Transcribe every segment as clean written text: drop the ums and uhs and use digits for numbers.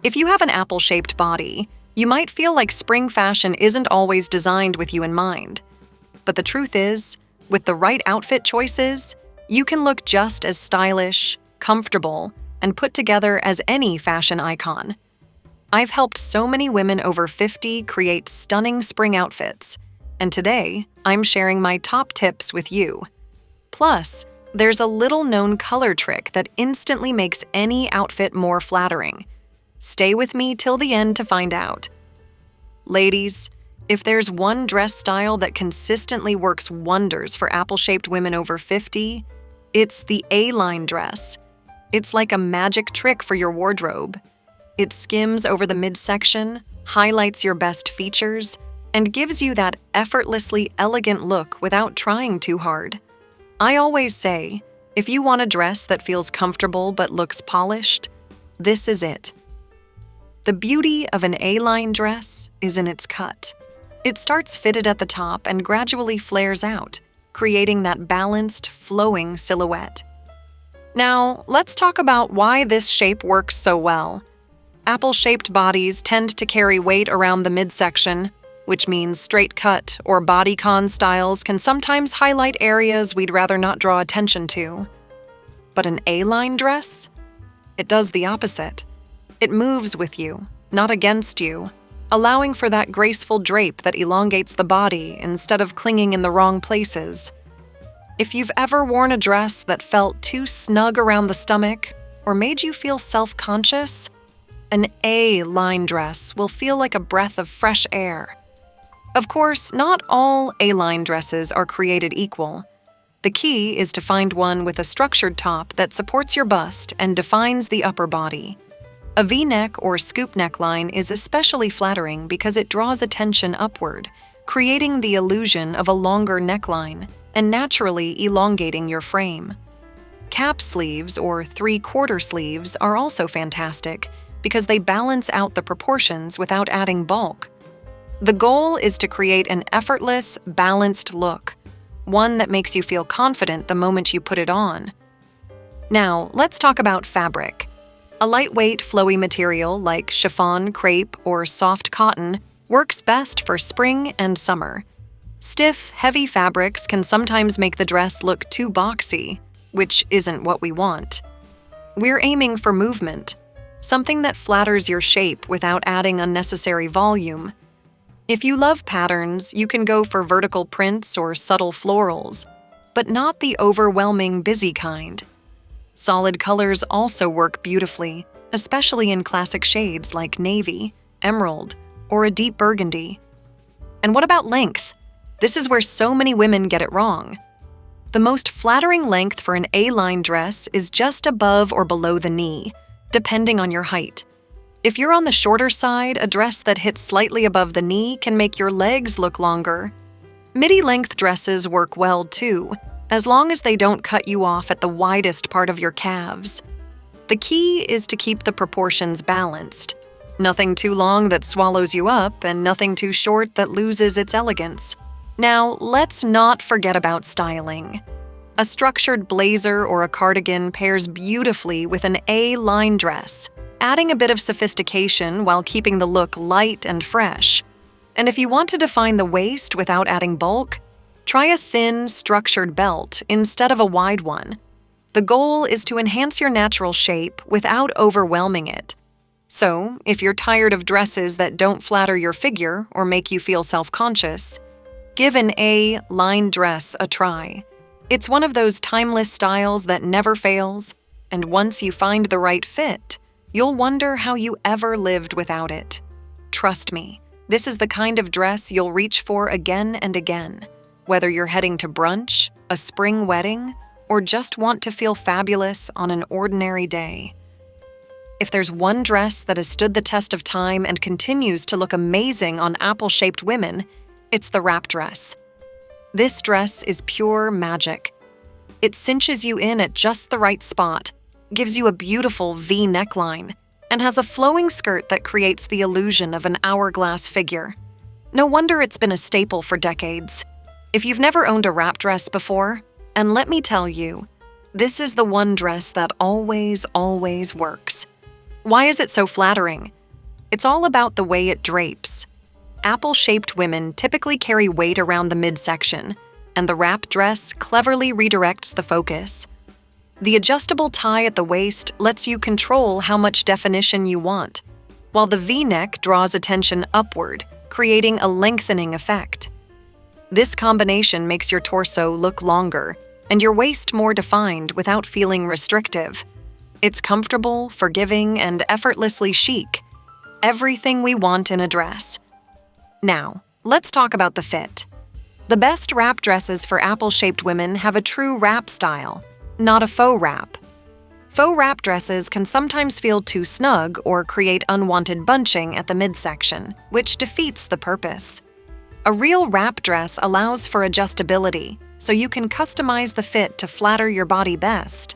If you have an apple-shaped body, you might feel like spring fashion isn't always designed with you in mind. But the truth is, with the right outfit choices, you can look just as stylish, comfortable, and put together as any fashion icon. I've helped so many women over 50 create stunning spring outfits, and today, I'm sharing my top tips with you. Plus, there's a little-known color trick that instantly makes any outfit more flattering. Stay with me till the end to find out. Ladies, if there's one dress style that consistently works wonders for apple-shaped women over 50, it's the A-line dress. It's like a magic trick for your wardrobe. It skims over the midsection, highlights your best features, and gives you that effortlessly elegant look without trying too hard. I always say, if you want a dress that feels comfortable but looks polished, this is it. The beauty of an A-line dress is in its cut. It starts fitted at the top and gradually flares out, creating that balanced, flowing silhouette. Now, let's talk about why this shape works so well. Apple-shaped bodies tend to carry weight around the midsection, which means straight cut or bodycon styles can sometimes highlight areas we'd rather not draw attention to. But an A-line dress? It does the opposite. It moves with you, not against you, allowing for that graceful drape that elongates the body instead of clinging in the wrong places. If you've ever worn a dress that felt too snug around the stomach or made you feel self-conscious, an A-line dress will feel like a breath of fresh air. Of course, not all A-line dresses are created equal. The key is to find one with a structured top that supports your bust and defines the upper body. A V-neck or scoop neckline is especially flattering because it draws attention upward, creating the illusion of a longer neckline and naturally elongating your frame. Cap sleeves or three-quarter sleeves are also fantastic because they balance out the proportions without adding bulk. The goal is to create an effortless, balanced look, one that makes you feel confident the moment you put it on. Now, let's talk about fabric. A lightweight, flowy material like chiffon, crepe, or soft cotton works best for spring and summer. Stiff, heavy fabrics can sometimes make the dress look too boxy, which isn't what we want. We're aiming for movement, something that flatters your shape without adding unnecessary volume. If you love patterns, you can go for vertical prints or subtle florals, but not the overwhelming, busy kind. Solid colors also work beautifully, especially in classic shades like navy, emerald, or a deep burgundy. And what about length? This is where so many women get it wrong. The most flattering length for an A-line dress is just above or below the knee, depending on your height. If you're on the shorter side, a dress that hits slightly above the knee can make your legs look longer. Midi-length dresses work well too, as long as they don't cut you off at the widest part of your calves. The key is to keep the proportions balanced. Nothing too long that swallows you up, and nothing too short that loses its elegance. Now, let's not forget about styling. A structured blazer or a cardigan pairs beautifully with an A-line dress, adding a bit of sophistication while keeping the look light and fresh. And if you want to define the waist without adding bulk, try a thin, structured belt instead of a wide one. The goal is to enhance your natural shape without overwhelming it. So, if you're tired of dresses that don't flatter your figure or make you feel self-conscious, give an A-line dress a try. It's one of those timeless styles that never fails, and once you find the right fit, you'll wonder how you ever lived without it. Trust me, this is the kind of dress you'll reach for again and again. Whether you're heading to brunch, a spring wedding, or just want to feel fabulous on an ordinary day. If there's one dress that has stood the test of time and continues to look amazing on apple-shaped women, it's the wrap dress. This dress is pure magic. It cinches you in at just the right spot, gives you a beautiful V neckline, and has a flowing skirt that creates the illusion of an hourglass figure. No wonder it's been a staple for decades. If you've never owned a wrap dress before, and let me tell you, this is the one dress that always works. Why is it so flattering? It's all about the way it drapes. Apple-shaped women typically carry weight around the midsection, and the wrap dress cleverly redirects the focus. The adjustable tie at the waist lets you control how much definition you want, while the V-neck draws attention upward, creating a lengthening effect. This combination makes your torso look longer and your waist more defined without feeling restrictive. It's comfortable, forgiving, and effortlessly chic. Everything we want in a dress. Now, let's talk about the fit. The best wrap dresses for apple-shaped women have a true wrap style, not a faux wrap. Faux wrap dresses can sometimes feel too snug or create unwanted bunching at the midsection, which defeats the purpose. A real wrap dress allows for adjustability, so you can customize the fit to flatter your body best.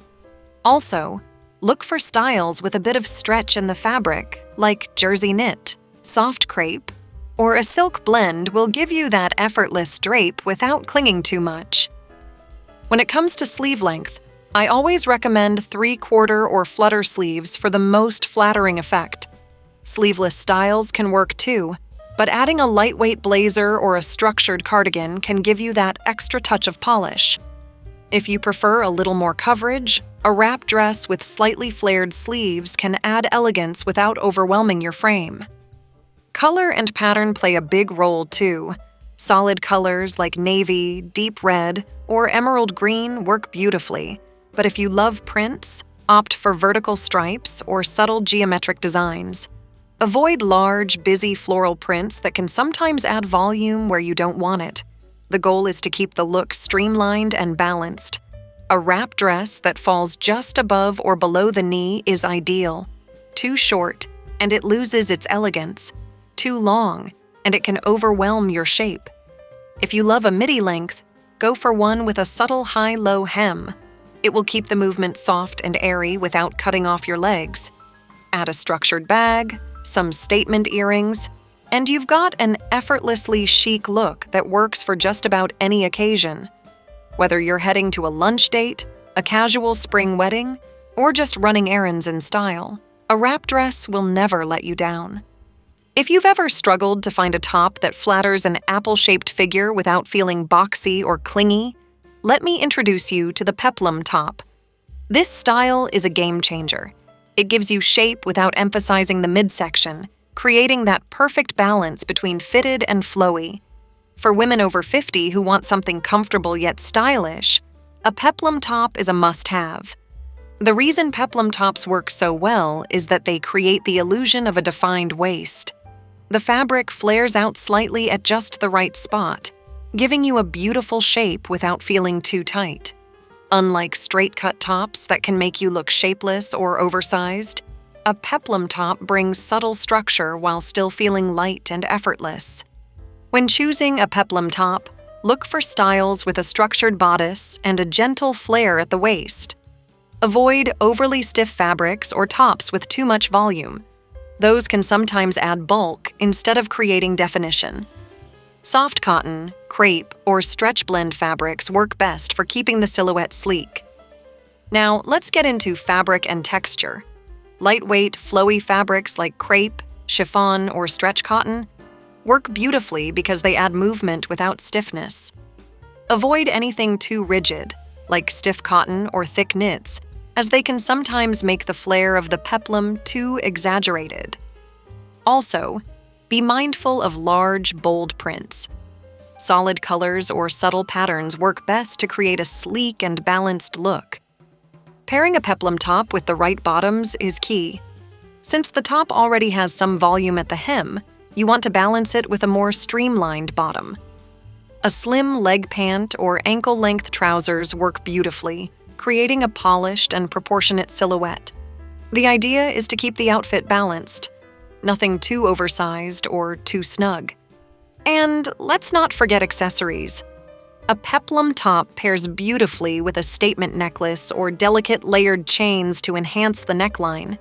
Also, look for styles with a bit of stretch in the fabric, like jersey knit, soft crepe, or a silk blend will give you that effortless drape without clinging too much. When it comes to sleeve length, I always recommend 3/4 or flutter sleeves for the most flattering effect. Sleeveless styles can work too, but adding a lightweight blazer or a structured cardigan can give you that extra touch of polish. If you prefer a little more coverage, a wrap dress with slightly flared sleeves can add elegance without overwhelming your frame. Color and pattern play a big role too. Solid colors like navy, deep red, or emerald green work beautifully, but if you love prints, opt for vertical stripes or subtle geometric designs. Avoid large, busy floral prints that can sometimes add volume where you don't want it. The goal is to keep the look streamlined and balanced. A wrap dress that falls just above or below the knee is ideal. Too short, and it loses its elegance. Too long, and it can overwhelm your shape. If you love a midi length, go for one with a subtle high-low hem. It will keep the movement soft and airy without cutting off your legs. Add a structured bag, some statement earrings, and you've got an effortlessly chic look that works for just about any occasion. Whether you're heading to a lunch date, a casual spring wedding, or just running errands in style, a wrap dress will never let you down. If you've ever struggled to find a top that flatters an apple-shaped figure without feeling boxy or clingy, let me introduce you to the Peplum top. This style is a game changer. It gives you shape without emphasizing the midsection, creating that perfect balance between fitted and flowy. For women over 50 who want something comfortable yet stylish, a Peplum top is a must-have. The reason Peplum tops work so well is that they create the illusion of a defined waist. The fabric flares out slightly at just the right spot, giving you a beautiful shape without feeling too tight. Unlike straight-cut tops that can make you look shapeless or oversized, a Peplum top brings subtle structure while still feeling light and effortless. When choosing a Peplum top, look for styles with a structured bodice and a gentle flare at the waist. Avoid overly stiff fabrics or tops with too much volume. Those can sometimes add bulk instead of creating definition. Soft cotton, crepe, or stretch blend fabrics work best for keeping the silhouette sleek. Now, let's get into fabric and texture. Lightweight, flowy fabrics like crepe, chiffon, or stretch cotton work beautifully because they add movement without stiffness. Avoid anything too rigid, like stiff cotton or thick knits, as they can sometimes make the flare of the Peplum too exaggerated. Also, be mindful of large, bold prints. Solid colors or subtle patterns work best to create a sleek and balanced look. Pairing a Peplum top with the right bottoms is key. Since the top already has some volume at the hem, you want to balance it with a more streamlined bottom. A slim leg pant or ankle-length trousers work beautifully, creating a polished and proportionate silhouette. The idea is to keep the outfit balanced, nothing too oversized or too snug. And let's not forget accessories. A Peplum top pairs beautifully with a statement necklace or delicate layered chains to enhance the neckline.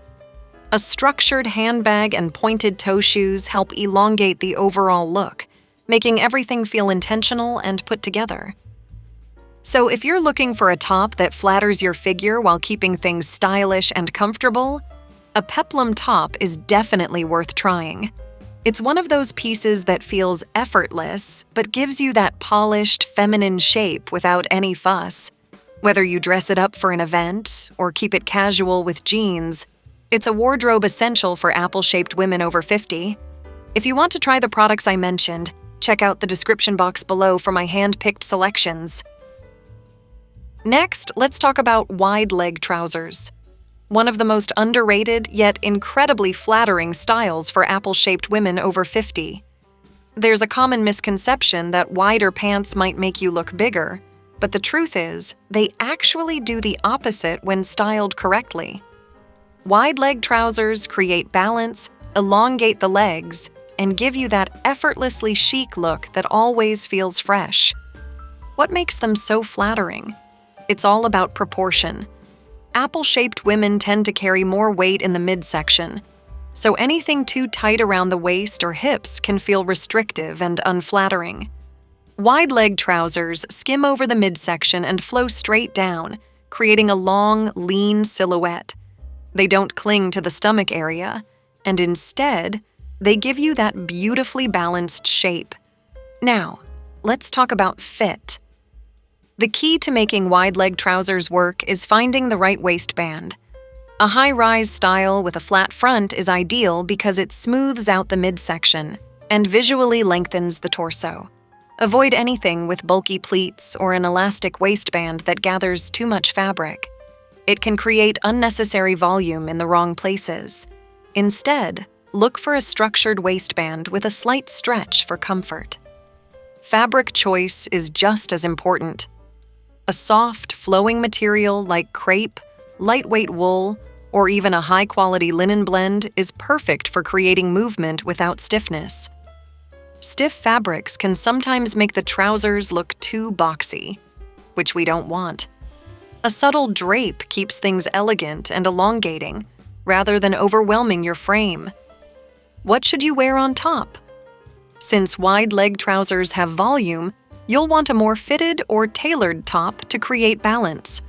A structured handbag and pointed toe shoes help elongate the overall look, making everything feel intentional and put together. So if you're looking for a top that flatters your figure while keeping things stylish and comfortable, A Peplum top is definitely worth trying. It's one of those pieces that feels effortless, but gives you that polished, feminine shape without any fuss. Whether you dress it up for an event or keep it casual with jeans, it's a wardrobe essential for apple-shaped women over 50. If you want to try the products I mentioned, check out the description box below for my hand-picked selections. Next, let's talk about wide-leg trousers. One of the most underrated yet incredibly flattering styles for apple-shaped women over 50. There's a common misconception that wider pants might make you look bigger, but the truth is, they actually do the opposite when styled correctly. Wide-leg trousers create balance, elongate the legs, and give you that effortlessly chic look that always feels fresh. What makes them so flattering? It's all about proportion. Apple-shaped women tend to carry more weight in the midsection, so anything too tight around the waist or hips can feel restrictive and unflattering. Wide-leg trousers skim over the midsection and flow straight down, creating a long, lean silhouette. They don't cling to the stomach area, and instead, they give you that beautifully balanced shape. Now, let's talk about fit. The key to making wide-leg trousers work is finding the right waistband. A high-rise style with a flat front is ideal because it smooths out the midsection and visually lengthens the torso. Avoid anything with bulky pleats or an elastic waistband that gathers too much fabric. It can create unnecessary volume in the wrong places. Instead, look for a structured waistband with a slight stretch for comfort. Fabric choice is just as important. A soft, flowing material like crepe, lightweight wool, or even a high-quality linen blend is perfect for creating movement without stiffness. Stiff fabrics can sometimes make the trousers look too boxy, which we don't want. A subtle drape keeps things elegant and elongating, rather than overwhelming your frame. What should you wear on top? Since wide-leg trousers have volume, you'll want a more fitted or tailored top to create balance.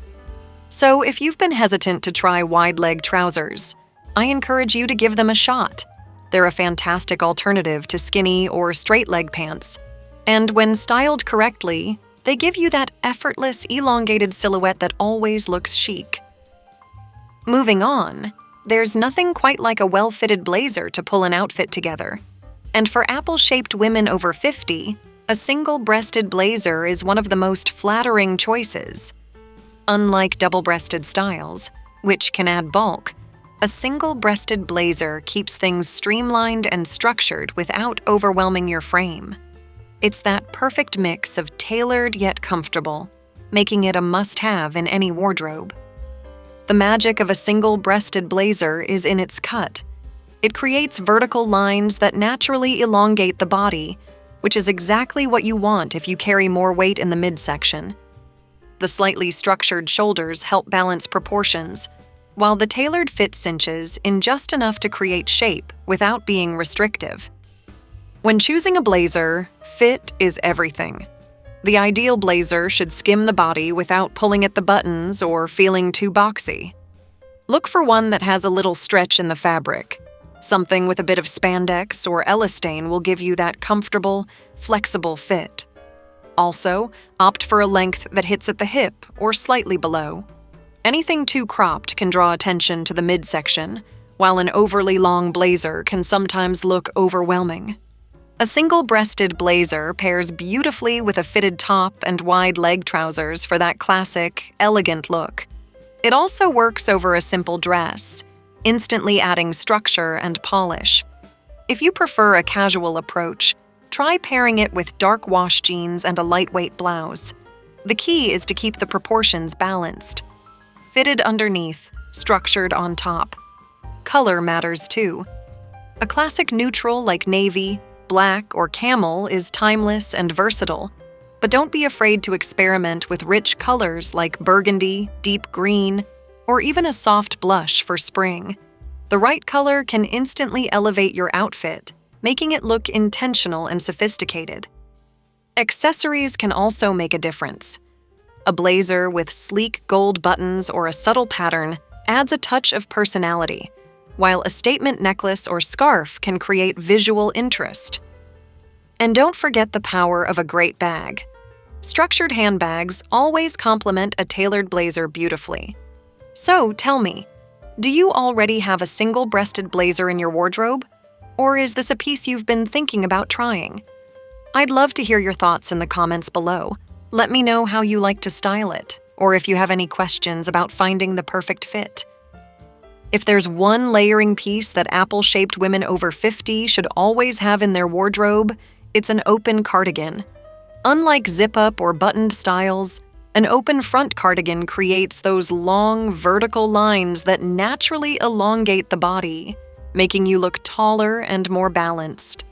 So if you've been hesitant to try wide-leg trousers, I encourage you to give them a shot. They're a fantastic alternative to skinny or straight-leg pants. And when styled correctly, they give you that effortless, elongated silhouette that always looks chic. Moving on, there's nothing quite like a well-fitted blazer to pull an outfit together. And for apple-shaped women over 50, a single-breasted blazer is one of the most flattering choices. Unlike double-breasted styles, which can add bulk, a single-breasted blazer keeps things streamlined and structured without overwhelming your frame. It's that perfect mix of tailored yet comfortable, making it a must-have in any wardrobe. The magic of a single-breasted blazer is in its cut. It creates vertical lines that naturally elongate the body, which is exactly what you want if you carry more weight in the midsection. The slightly structured shoulders help balance proportions, while the tailored fit cinches in just enough to create shape without being restrictive. When choosing a blazer, fit is everything. The ideal blazer should skim the body without pulling at the buttons or feeling too boxy. Look for one that has a little stretch in the fabric. Something with a bit of spandex or elastane will give you that comfortable, flexible fit. Also, opt for a length that hits at the hip or slightly below. Anything too cropped can draw attention to the midsection, while an overly long blazer can sometimes look overwhelming. A single-breasted blazer pairs beautifully with a fitted top and wide leg trousers for that classic, elegant look. It also works over a simple dress, instantly adding structure and polish. If you prefer a casual approach, try pairing it with dark wash jeans and a lightweight blouse. The key is to keep the proportions balanced. Fitted underneath, structured on top. Color matters too. A classic neutral like navy, black, or camel is timeless and versatile, but don't be afraid to experiment with rich colors like burgundy, deep green, or even a soft blush for spring. The right color can instantly elevate your outfit, making it look intentional and sophisticated. Accessories can also make a difference. A blazer with sleek gold buttons or a subtle pattern adds a touch of personality, while a statement necklace or scarf can create visual interest. And don't forget the power of a great bag. Structured handbags always complement a tailored blazer beautifully. So tell me, do you already have a single-breasted blazer in your wardrobe? Or is this a piece you've been thinking about trying? I'd love to hear your thoughts in the comments below. Let me know how you like to style it, or if you have any questions about finding the perfect fit. If there's one layering piece that apple-shaped women over 50 should always have in their wardrobe, it's an open cardigan. Unlike zip-up or buttoned styles, an open front cardigan creates those long, vertical lines that naturally elongate the body, making you look taller and more balanced.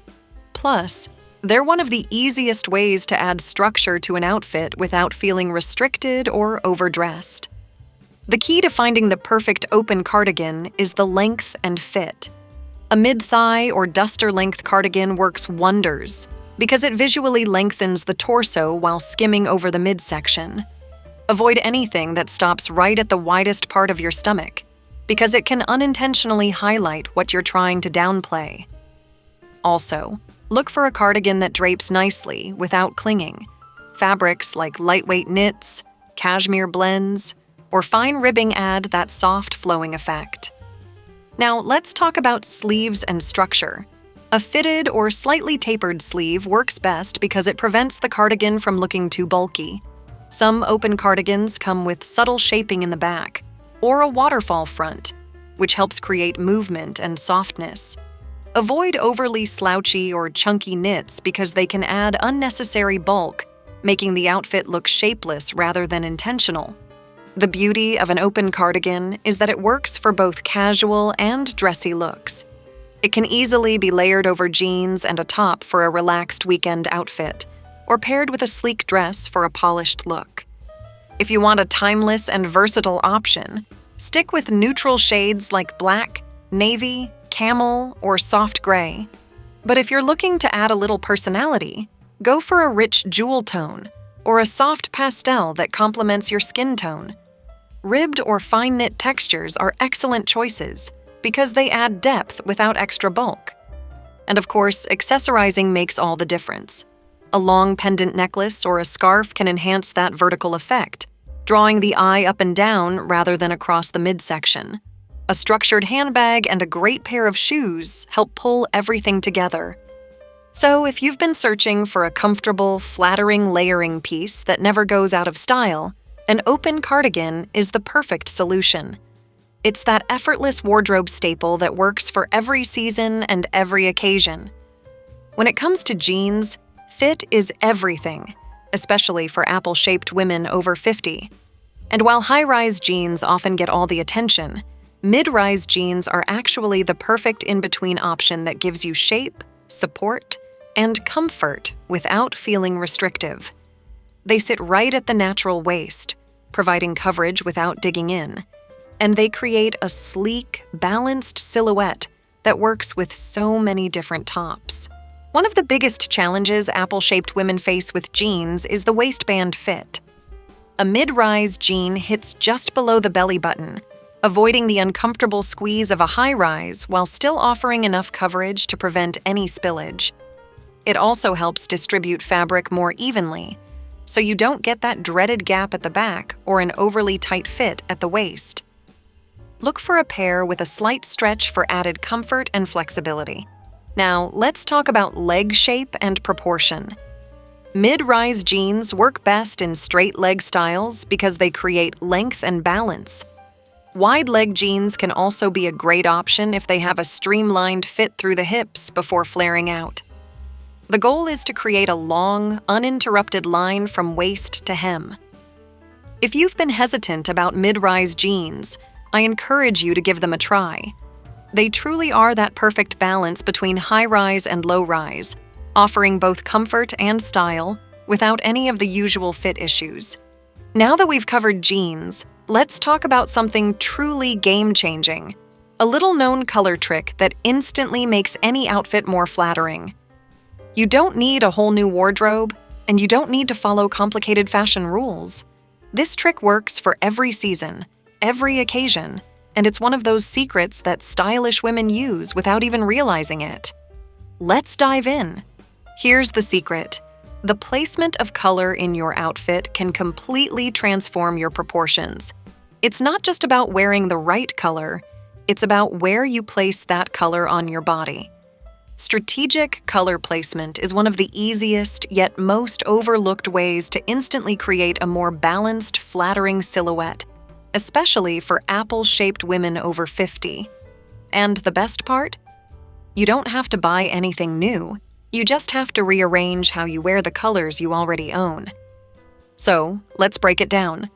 Plus, they're one of the easiest ways to add structure to an outfit without feeling restricted or overdressed. The key to finding the perfect open cardigan is the length and fit. A mid-thigh or duster-length cardigan works wonders because it visually lengthens the torso while skimming over the midsection. Avoid anything that stops right at the widest part of your stomach, because it can unintentionally highlight what you're trying to downplay. Also, look for a cardigan that drapes nicely without clinging. Fabrics like lightweight knits, cashmere blends, or fine ribbing add that soft flowing effect. Now let's talk about sleeves and structure. A fitted or slightly tapered sleeve works best because it prevents the cardigan from looking too bulky. Some open cardigans come with subtle shaping in the back, or a waterfall front, which helps create movement and softness. Avoid overly slouchy or chunky knits because they can add unnecessary bulk, making the outfit look shapeless rather than intentional. The beauty of an open cardigan is that it works for both casual and dressy looks. It can easily be layered over jeans and a top for a relaxed weekend outfit, or paired with a sleek dress for a polished look. If you want a timeless and versatile option, stick with neutral shades like black, navy, camel, or soft gray. But if you're looking to add a little personality, go for a rich jewel tone or a soft pastel that complements your skin tone. Ribbed or fine knit textures are excellent choices because they add depth without extra bulk. And of course, accessorizing makes all the difference. A long pendant necklace or a scarf can enhance that vertical effect, drawing the eye up and down rather than across the midsection. A structured handbag and a great pair of shoes help pull everything together. So if you've been searching for a comfortable, flattering layering piece that never goes out of style, an open cardigan is the perfect solution. It's that effortless wardrobe staple that works for every season and every occasion. When it comes to jeans, fit is everything, especially for apple-shaped women over 50. And while high-rise jeans often get all the attention, mid-rise jeans are actually the perfect in-between option that gives you shape, support, and comfort without feeling restrictive. They sit right at the natural waist, providing coverage without digging in. And they create a sleek, balanced silhouette that works with so many different tops. One of the biggest challenges apple-shaped women face with jeans is the waistband fit. A mid-rise jean hits just below the belly button, avoiding the uncomfortable squeeze of a high-rise while still offering enough coverage to prevent any spillage. It also helps distribute fabric more evenly, so you don't get that dreaded gap at the back or an overly tight fit at the waist. Look for a pair with a slight stretch for added comfort and flexibility. Now, let's talk about leg shape and proportion. Mid-rise jeans work best in straight leg styles because they create length and balance. Wide leg jeans can also be a great option if they have a streamlined fit through the hips before flaring out. The goal is to create a long, uninterrupted line from waist to hem. If you've been hesitant about mid-rise jeans, I encourage you to give them a try. They truly are that perfect balance between high-rise and low-rise, offering both comfort and style without any of the usual fit issues. Now that we've covered jeans, let's talk about something truly game-changing, a little-known color trick that instantly makes any outfit more flattering. You don't need a whole new wardrobe, and you don't need to follow complicated fashion rules. This trick works for every season, every occasion, and it's one of those secrets that stylish women use without even realizing it. Let's dive in. Here's the secret. The placement of color in your outfit can completely transform your proportions. It's not just about wearing the right color, it's about where you place that color on your body. Strategic color placement is one of the easiest yet most overlooked ways to instantly create a more balanced, flattering silhouette, especially for apple-shaped women over 50. And the best part? You don't have to buy anything new. You just have to rearrange how you wear the colors you already own. So, let's break it down.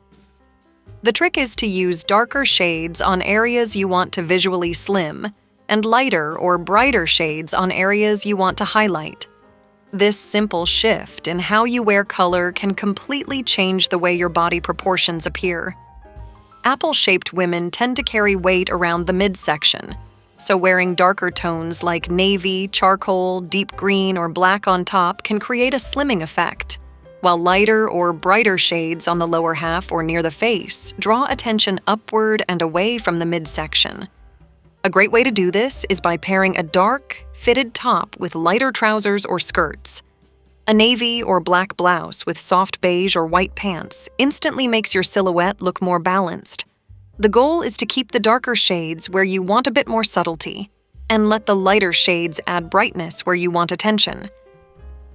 The trick is to use darker shades on areas you want to visually slim, and lighter or brighter shades on areas you want to highlight. This simple shift in how you wear color can completely change the way your body proportions appear. Apple-shaped women tend to carry weight around the midsection, so wearing darker tones like navy, charcoal, deep green, or black on top can create a slimming effect, while lighter or brighter shades on the lower half or near the face draw attention upward and away from the midsection. A great way to do this is by pairing a dark, fitted top with lighter trousers or skirts. A navy or black blouse with soft beige or white pants instantly makes your silhouette look more balanced. The goal is to keep the darker shades where you want a bit more subtlety, and let the lighter shades add brightness where you want attention.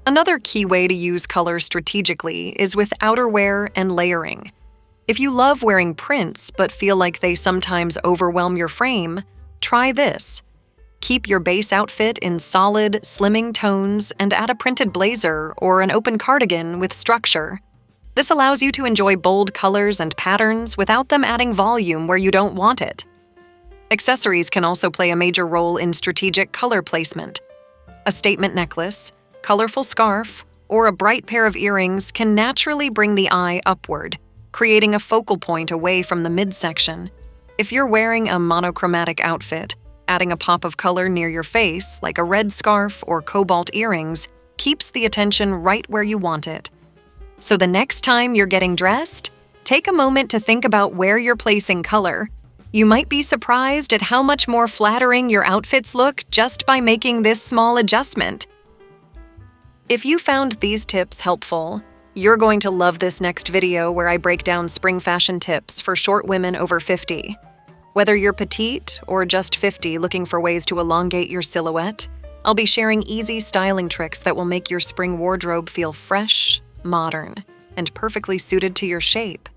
Another key way to use color strategically is with outerwear and layering. If you love wearing prints but feel like they sometimes overwhelm your frame, try this. Keep your base outfit in solid, slimming tones and add a printed blazer or an open cardigan with structure. This allows you to enjoy bold colors and patterns without them adding volume where you don't want it. Accessories can also play a major role in strategic color placement. A statement necklace, colorful scarf, or a bright pair of earrings can naturally bring the eye upward, creating a focal point away from the midsection. If you're wearing a monochromatic outfit, adding a pop of color near your face, like a red scarf or cobalt earrings, keeps the attention right where you want it. So the next time you're getting dressed, take a moment to think about where you're placing color. You might be surprised at how much more flattering your outfits look just by making this small adjustment. If you found these tips helpful, you're going to love this next video where I break down spring fashion tips for short women over 50. Whether you're petite or just 50 looking for ways to elongate your silhouette, I'll be sharing easy styling tricks that will make your spring wardrobe feel fresh, modern, and perfectly suited to your shape.